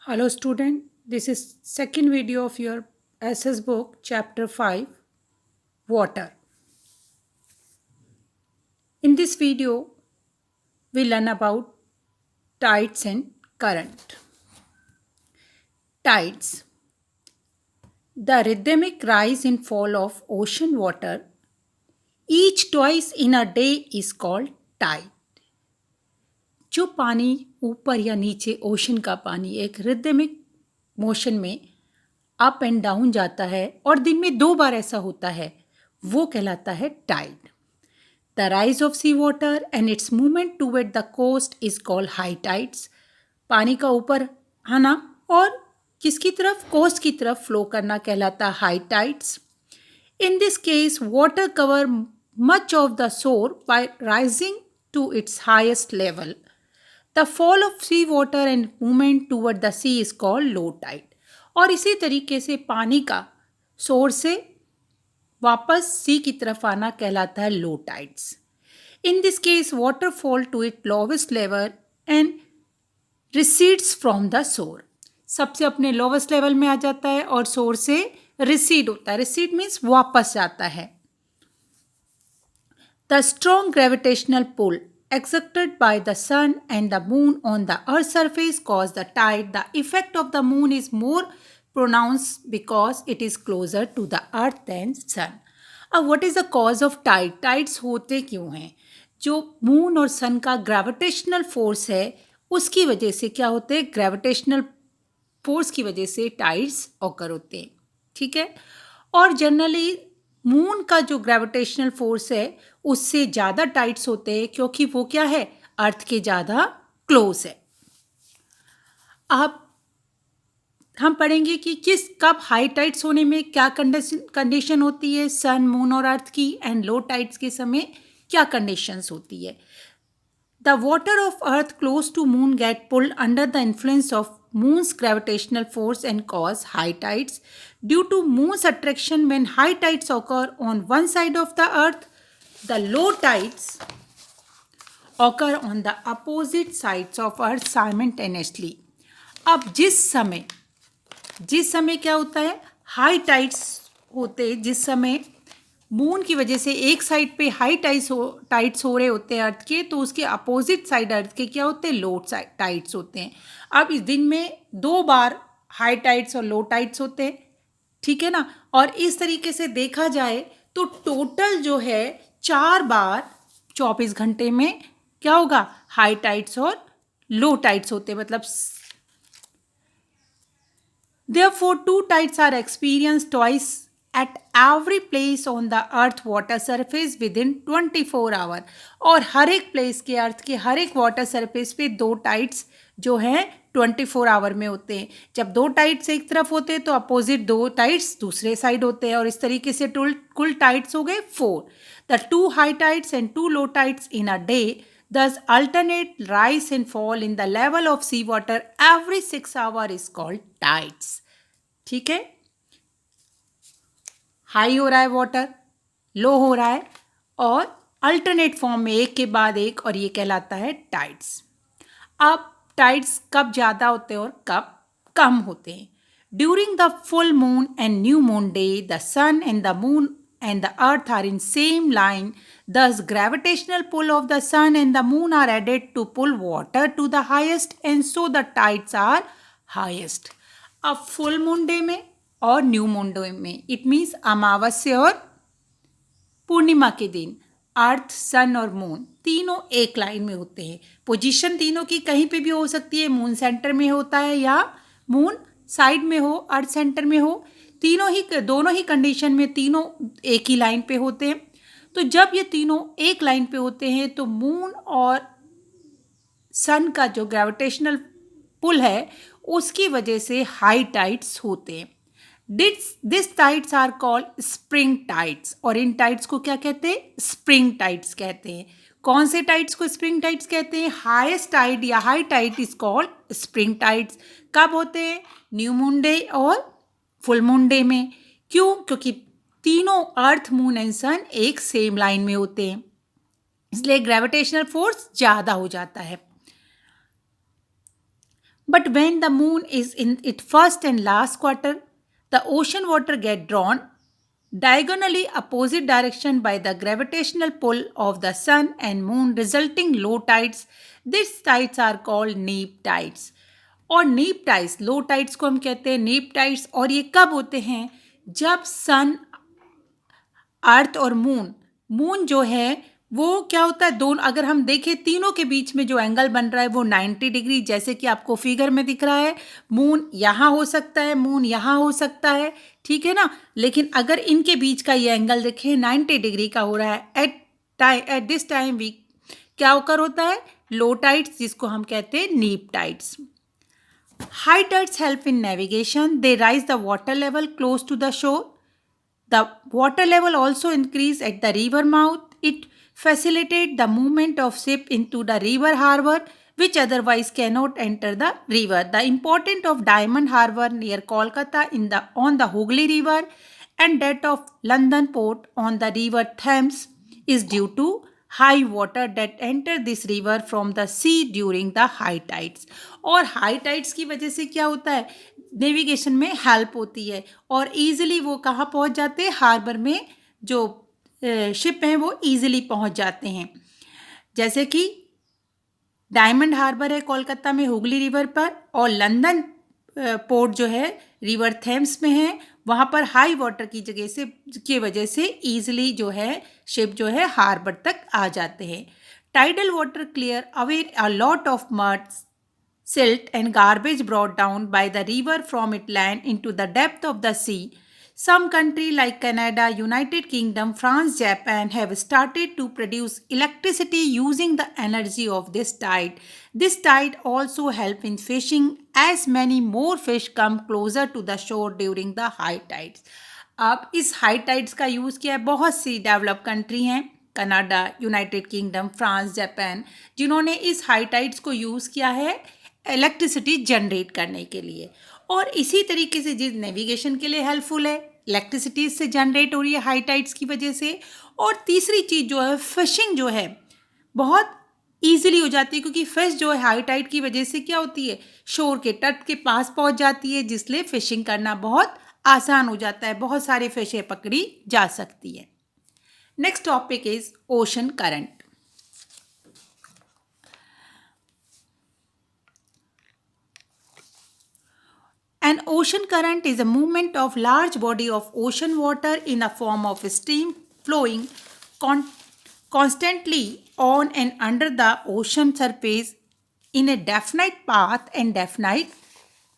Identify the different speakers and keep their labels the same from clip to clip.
Speaker 1: Hello student, this is second video of your SS book chapter 5 Water. In this video we learn about tides and current. Tides. The rhythmic rise and fall of ocean water each twice in a day is called tide. जो पानी ऊपर या नीचे ocean का पानी एक rhythmic motion में up and down जाता है और दिन में 2 बार ऐसा होता है वो कहलाता है tide. The rise of sea water and its movement toward the coast is called high tides. पानी का ऊपर आना और किसकी तरफ, कोस्ट की तरफ फ्लो करना कहलाता है high tides. In this case, water cover much of the shore by rising to its highest level. The fall of sea water and movement toward the sea is called low tide. और इसी तरीके से पानी का शोर से वापस सी की तरफ आना कहलाता है low tides. In this case water fall to it lowest level and recedes from the shore. सबसे अपने लोवेस्ट लेवल में आ जाता है और शोर से रिसीड होता है. रिसीड मीन्स वापस जाता है. The strong gravitational pull exerted by the sun and the moon on the earth's surface cause the tide. The effect of the moon is more pronounced because it is closer to the earth than sun. अब what is the cause of tide? Tides होते क्यों हैं? जो moon और सन का gravitational force है उसकी वजह से क्या होते हैं, ग्रेविटेशनल फोर्स की वजह से टाइड्स ऑकर होते हैं. ठीक है. और जनरली मून का जो ग्रेविटेशनल फोर्स है उससे ज़्यादा टाइड्स होते हैं क्योंकि वो क्या है, अर्थ के ज़्यादा क्लोज है. अब हम पढ़ेंगे कि कब हाई टाइड्स होने में क्या कंडीशन होती है सन, मून और अर्थ की, एंड लो टाइड्स के समय क्या कंडीशंस होती है. The water of earth close to moon get pulled under the influence of moon's gravitational force and cause high tides. Due to moon's attraction, when high tides occur on one side of the earth, the low tides occur on the opposite sides of earth simultaneously. अब जिस समय क्या होता है, high tides होते हैं जिस समय मून की वजह से एक साइड पे हाई टाइड्स हो रहे होते हैं अर्थ के, तो उसके अपोजिट साइड अर्थ के क्या होते हैं, लो टाइड्स होते हैं. अब इस दिन में 2 बार हाई टाइड्स और लो टाइड्स होते हैं. ठीक है ना. और इस तरीके से देखा जाए तो टोटल जो है 4 बार 24 घंटे में क्या होगा, हाई टाइड्स और लो टाइड्स होते हैं. मतलब therefore 2 tides are experienced twice at every place on the earth water surface within 24 hour. और हर एक प्लेस के अर्थ के हर एक वाटर सरफेस पे 2 टाइड्स जो हैं 24 आवर में होते हैं. जब 2 टाइड्स एक तरफ होते हैं तो अपोजिट 2 टाइड्स दूसरे साइड होते हैं और इस तरीके से कुल टाइड्स हो गए 4. The 2 high tides and 2 low tides in a day thus alternate rise and fall in the level of sea water every 6 hour is called tides. ठीक है. हाई हो रहा है वाटर, लो हो रहा है और अल्टरनेट फॉर्म में एक के बाद एक, और ये कहलाता है टाइड्स. अब टाइड्स कब ज़्यादा होते हैं और कब कम होते हैं. During the full moon and new moon day the sun and the moon and the earth are in same line, thus gravitational pull of the sun and the moon are added to pull water to the highest and so the tides are highest. अब full moon day में और new moon day में, it means अमावस्या और पूर्णिमा के दिन अर्थ, सन और moon तीनों एक लाइन में होते हैं. पोजीशन तीनों की कहीं पे भी हो सकती है, मून सेंटर में होता है या मून साइड में हो, अर्थ सेंटर में हो. दोनों ही कंडीशन में तीनों एक ही लाइन पे होते हैं. तो जब ये तीनों एक लाइन पे होते हैं तो मून और सन का जो ग्रेविटेशनल पुल है उसकी वजह से हाई टाइड्स होते हैं. This tides are called spring tides. और इन टाइड्स को क्या कहते हैं, स्प्रिंग टाइड्स कहते हैं. कौन से टाइड्स को स्प्रिंग टाइड्स कहते हैं, हाईएस्ट टाइड या high tide is called spring tides. कब होते हैं, न्यू मून डे और फुल मून डे में. क्यों, क्योंकि तीनों अर्थ, मून एंड सन एक सेम लाइन में होते हैं, इसलिए ग्रेविटेशनल फोर्स ज़्यादा हो जाता है. But when the moon is in its first and last quarter, the ocean water get drawn diagonally opposite direction by the gravitational pull of the sun and moon, resulting low tides. These tides are called neap tides. और नीप tides, लो tides को हम कहते हैं नीप tides, और ये कब होते हैं? जब सन, अर्थ और मून, मून जो है वो क्या होता है, दोनों अगर हम देखें तीनों के बीच में जो एंगल बन रहा है वो 90 डिग्री, जैसे कि आपको फिगर में दिख रहा है। मून यहाँ हो सकता है, मून यहाँ हो सकता है, ठीक है ना। लेकिन अगर इनके बीच का ये एंगल देखें 90 डिग्री का हो रहा है, एट दिस टाइम वी क्या होकर होता है? लो टाइड्स, जिसको हम कहते हैं नीप tides. High tides help in navigation. They rise the water level close to the shore. The water level also increase at the river mouth. It facilitates the movement of ship into the river harbor, which otherwise cannot enter the river. The importance of Diamond Harbour near Kolkata on the Hooghly River and that of London Port on the river Thames is due to high water that enter this river from the sea during the high tides. और high tides की वजह से क्या होता है? Navigation में help होती है और ईजिली वो कहाँ पहुँच जाते हैं? हार्बर में जो शिप हैं वो ईजिली पहुँच जाते हैं। जैसे कि डायमंड हार्बर है कोलकाता में हुगली रिवर पर, और लंदन पोर्ट जो है रिवर थेम्स में है, वहाँ पर हाई वाटर की जगह से की वजह से ईजिली जो है शिप जो है हार्बर तक आ जाते हैं। Tidal water clear away a lot of mud, silt and garbage brought down by the river from its land into the depth of the sea. Some countries like Canada, United Kingdom, France, Japan have started to produce electricity using the energy of this tide. This tide also helps in fishing as many more fish come closer to the shore during the high tides. अब इस high tides का use किया है बहुत सी develop country हैं, Canada, United kingdom, France, Japan, जिन्होंने इस high tides को यूज़ किया है इलेक्ट्रिसिटी जनरेट करने के लिए। और इसी तरीके से जिस नेविगेशन के लिए हेल्पफुल है, इलेक्ट्रिसिटी से जनरेट हो रही है हाई टाइड्स की वजह से। और तीसरी चीज़ जो है फिशिंग जो है बहुत ईजिली हो जाती है, क्योंकि फिश जो है हाई टाइड की वजह से क्या होती है, शोर के तट के पास पहुंच जाती है, जिसलिए फिशिंग करना बहुत आसान हो जाता है, बहुत सारी फिशें पकड़ी जा सकती है। Next topic is ocean current. An ocean current is a movement of large body of ocean water in a form of stream flowing constantly on and under the ocean surface in a definite path and definite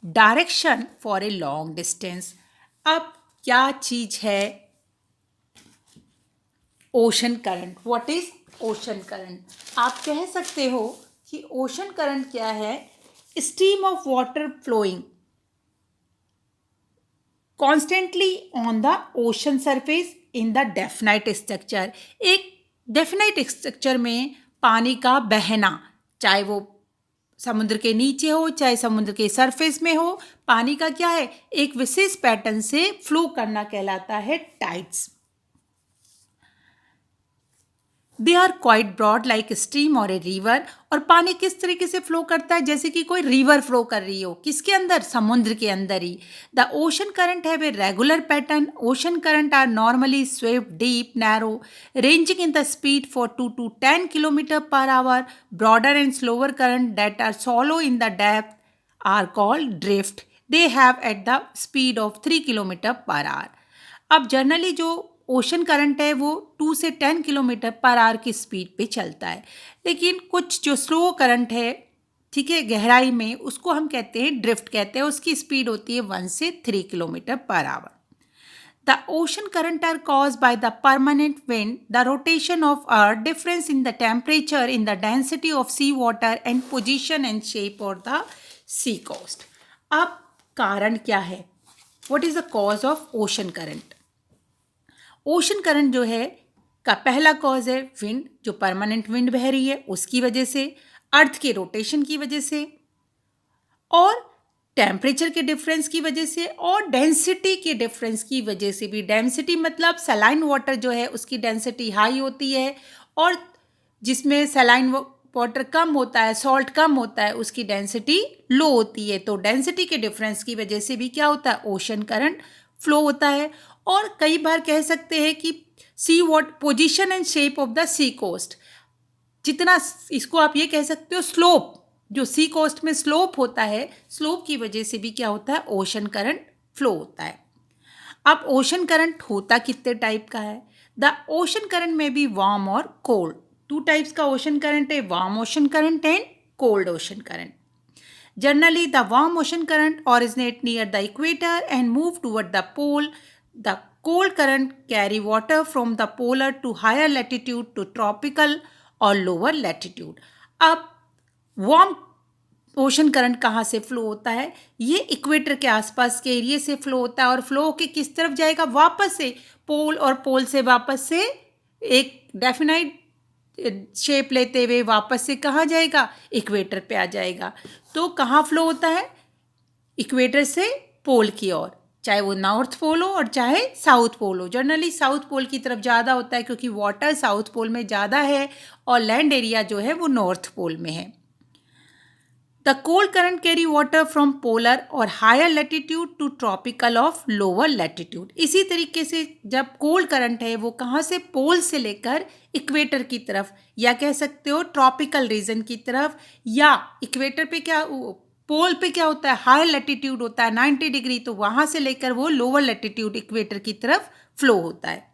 Speaker 1: direction for a long distance. अब क्या चीज है ocean current? What is ocean current? आप कह सकते हो कि ocean current क्या है? Stream of water flowing constantly on the ocean surface in the definite structure. एक डेफिनाइट स्ट्रक्चर में पानी का बहना, चाहे वो समुद्र के नीचे हो चाहे समुद्र के सरफेस में हो, पानी का क्या है, एक विशेष पैटर्न से फ्लो करना कहलाता है tides. They are quite broad like stream और ए रिवर। और पानी किस तरीके से फ्लो करता है? जैसे कि कोई रिवर फ्लो कर रही हो, किसके अंदर? समुद्र के अंदर ही। The ocean current have a regular pattern. Ocean current are normally swift, deep, narrow, ranging in the speed for 2 to 10 kilometre per hour. Broader and slower current that are shallow in the depth are called drift. They have at the speed of 3 kilometre per hour. अब generally जो ocean current है वो 2 से 10 kilometre per our की speed पे चलता है, लेकिन कुछ जो स्लो करंट है, ठीक है, गहराई में, उसको हम कहते हैं ड्रिफ्ट कहते हैं, उसकी स्पीड होती है 1 से 3 kilometre per hour. The ocean current are cause by the permanent wind, the rotation of earth, difference in the temperature, in the density of sea water and position and shape of the sea coast. अब कारण क्या है? What is the cause of ocean current? Ocean current जो है का पहला cause है wind, जो परमानेंट विंड बह रही है उसकी वजह से, अर्थ के रोटेशन की वजह से, और टेम्परेचर के डिफरेंस की वजह से, और डेंसिटी के डिफरेंस की वजह से भी। डेंसिटी मतलब सलाइन वाटर जो है उसकी डेंसिटी हाई होती है, और जिसमें सलाइन वाटर कम होता है, सॉल्ट कम होता है, उसकी डेंसिटी लो होती है। तो डेंसिटी के डिफरेंस की वजह से भी क्या होता है, ओशन करंट फ्लो होता है। और कई बार कह सकते हैं कि see what position and shape of the sea coast, जितना इसको आप ये कह सकते हो स्लोप, जो सी कोस्ट में स्लोप होता है, स्लोप की वजह से भी क्या होता है, ओशन करंट फ्लो होता है। अब ओशन करंट होता कितने टाइप का है? द ओशन करंट में भी वार्म और कोल्ड, टू टाइप्स का ओशन करंट है, warm ocean current and cold ocean current. Generally, the warm ocean current originate near the equator and move toward the pole. The cold current carry water from the polar to higher latitude to tropical और lower latitude. अब warm ocean current कहाँ से flow होता है? ये equator के आसपास के एरिया से फ्लो होता है। और फ्लो के किस तरफ जाएगा? वापस से पोल, और पोल से वापस से एक डेफिनाइट शेप लेते हुए वापस से कहाँ जाएगा? इक्वेटर पे आ जाएगा। तो कहाँ फ्लो होता है? इक्वेटर से पोल की ओर, चाहे वो नॉर्थ पोल हो और चाहे साउथ पोल हो। जनरली साउथ पोल की तरफ ज़्यादा होता है क्योंकि वाटर साउथ पोल में ज़्यादा है और लैंड एरिया जो है वो नॉर्थ पोल में है। The cold current carry water from polar or higher latitude to tropical of lower latitude. इसी तरीके से जब कोल्ड करंट है वो कहाँ से? पोल से लेकर इक्वेटर की तरफ, या कह सकते हो ट्रॉपिकल रीजन की तरफ, या इक्वेटर पे क्या, पोल पे क्या होता है, हायर लैटिट्यूड होता है 90 डिग्री, तो वहाँ से लेकर वो लोअर लैटिट्यूड इक्वेटर की तरफ फ्लो होता है।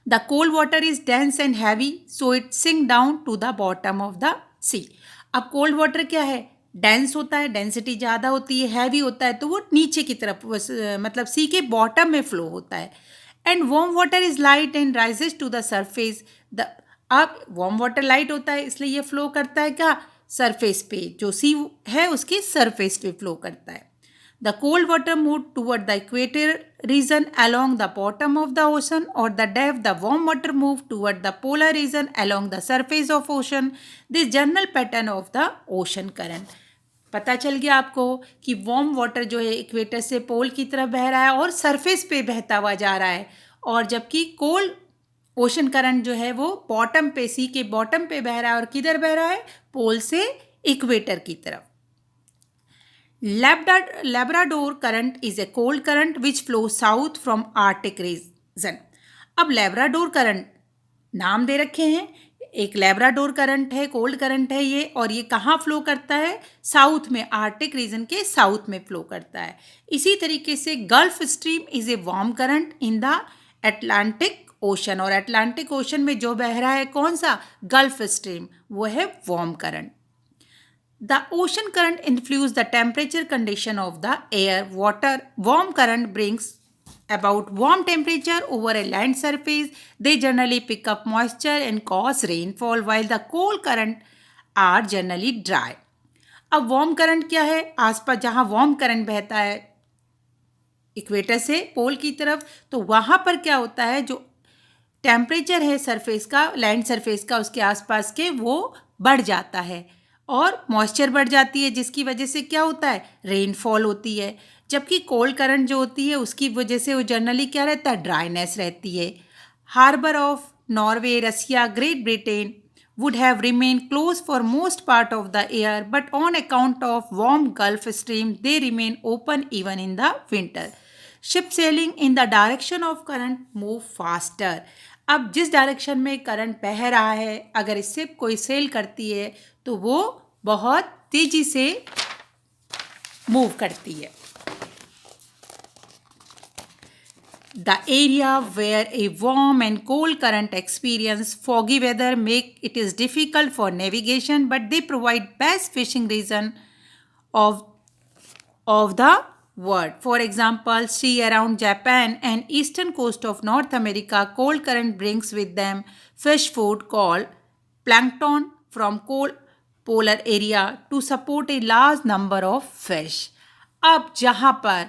Speaker 1: The cold water is dense and heavy so it sink down to the bottom of the sea. अब कोल्ड वाटर क्या है? डेंस होता है, डेंसिटी ज़्यादा होती है, हैवी होता है, तो वो नीचे की तरफ मतलब सी के बॉटम में फ्लो होता है। And warm water is light and rises to the surface. अब वार्म वाटर लाइट होता है इसलिए ये फ्लो करता है क्या? सरफेस पे, जो सी है उसके सरफेस पे फ्लो करता है। The cold water moved toward the equator region along the bottom of the ocean, or the depth the warm water moved toward the polar region along the surface of ocean. This general pattern of the ocean current. पता चल गया आपको कि warm water जो है equator से पोल की तरफ बह रहा है और सरफेस पे बहता हुआ जा रहा है, और जबकि कोल्ड ओशन करंट जो है वो बॉटम पे, सी के बॉटम पे बह रहा है, और किधर बह रहा है? पोल से इक्वेटर की तरफ। Labrador current is a cold current which flows south from Arctic region. अब लेब्राडोर करंट नाम दे रखे हैं, एक लेब्राडोर करंट है, कोल्ड करंट है ये, और ये कहाँ फ्लो करता है? साउथ में, आर्टिक रीजन के साउथ में फ्लो करता है। इसी तरीके से gulf stream is a warm current in the Atlantic ocean, और अटलांटिक ओशन में जो बह रहा है कौन सा? गल्फ स्ट्रीम, वो है warm current. The ocean current influences the temperature condition of the air. Warm current brings about warm temperature over a land surface. They generally pick up moisture and cause rainfall, while the cold current are generally dry. अब warm current क्या है? आसपास जहाँ warm current बहता है equator से पोल की तरफ, तो वहाँ पर क्या होता है, जो टेम्परेचर है सरफेस का, लैंड सरफेस का, उसके आसपास के वो बढ़ जाता है और मॉइस्चर बढ़ जाती है, जिसकी वजह से क्या होता है? रेनफॉल होती है। जबकि कोल्ड करंट जो होती है उसकी वजह से वो जनरली क्या रहता है? ड्राइनेस रहती है। Harbour of Norway, Russia, Great Britain would have remained closed for most part of the year, but on account of warm Gulf Stream, they remain open even in the winter. Ship sailing in the direction of current move faster. अब जिस direction में current बह रहा है, अगर इस ship कोई cell करती है तो वो बहुत तेजी से मूव करती है। The area where a warm and cold current experience foggy weather make it is difficult for navigation, but they provide best fishing region of the world. For example, sea around Japan and eastern coast of North America, cold current brings with them fish food called plankton from cold polar area to support a large number of fish. अब जहाँ पर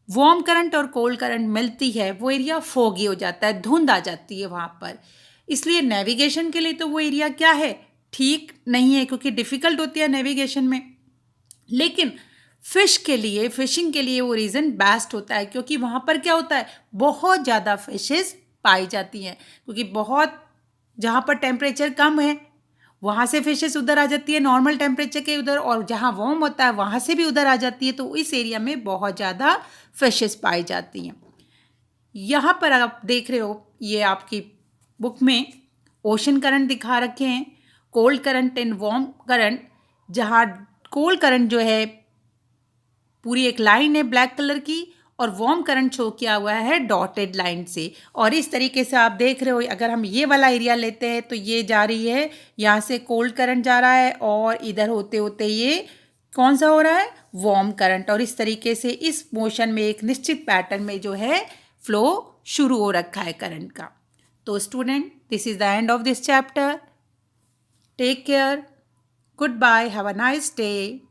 Speaker 1: warm current और cold current मिलती है वो area foggy हो जाता है, धुंध आ जाती है वहाँ पर, इसलिए नेविगेशन के लिए तो वो एरिया क्या है? ठीक नहीं है, क्योंकि डिफ़िकल्ट होती है नेविगेशन में। लेकिन फिश के लिए, फिशिंग के लिए वो रीज़न बेस्ट होता है, क्योंकि वहाँ पर क्या होता है? बहुत ज़्यादा फिशेस पाई जाती हैं, क्योंकि बहुत जहाँ पर टेम्परेचर कम है वहाँ से फिशेस उधर आ जाती है नॉर्मल टेम्परेचर के उधर, और जहाँ वार्म होता है वहाँ से भी उधर आ जाती है, तो इस एरिया में बहुत ज़्यादा फिशेस पाई जाती हैं। यहाँ पर आप देख रहे हो, ये आपकी बुक में ओशन करंट दिखा रखे हैं, cold current and warm current. जहाँ कोल्ड करंट जो है पूरी एक लाइन है ब्लैक कलर की, और वार्म करंट शो किया हुआ है डॉटेड लाइन से। और इस तरीके से आप देख रहे हो, अगर हम ये वाला एरिया लेते हैं तो ये जा रही है, यहाँ से कोल्ड करंट जा रहा है, और इधर होते होते ये कौन सा हो रहा है, वार्म करंट। और इस तरीके से इस मोशन में एक निश्चित पैटर्न में जो है फ्लो शुरू हो रखा है करंट का। तो student, this is the end of this chapter. Take care, good bye, have a nice day.